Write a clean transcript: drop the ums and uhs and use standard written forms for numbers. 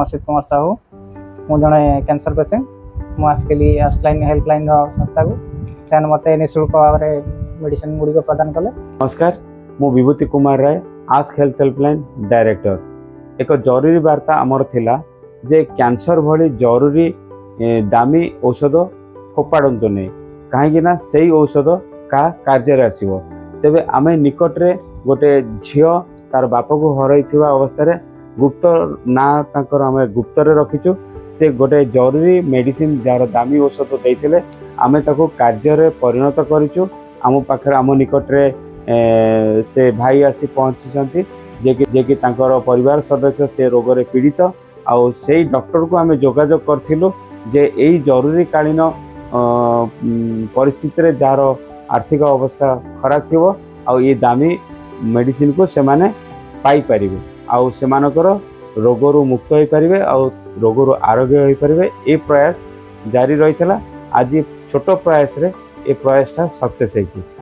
असित कुमार साहू मु जड़े cancer patient मुझे आसलाइन हेल्पलाइन संस्था को से मत निःशुल्क भाव में मेडिसिन गुड़िक प्रदान कले। नमस्कार, मु विभूति Kumar Rai, ask health helpline director. एक जरूरी वार्ता आमर थिला जे कैंसर भली जरूरी दामी औषध फोपाड़तु नहीं कहीं से औषध का कार्य आसो। तेबे आमे निकटरे गोटे झील तार बाप को हरई अवस्था गुप्त ना तांकर आमे गुप्तरे रखीचु। से गोटे जरूरी मेडिसिन जार दामी औषध देते आमे ताको कार्य परिणत करूँ। आम पाखे आम निकटरे से भाई आसी पहुँची जे कि तांकर परिवार सदस्य से रोग रे पीड़ित आउ से डॉक्टर को आमे जोगाजोग करथिलु जे एई जरूरी कालीन परिस्थिति रे जार आर्थिक अवस्था खराब थिबो आउ ये दामी मेडिसिन को से माने पाई परिबे आउ सेमानकर रोगरु मुक्त हो पारे आउ रोगरु आरोग्य हो पारे। ए प्रयास जारी रही। आज छोट प्रयास रे ए प्रयासटा सक्सेस होइछि।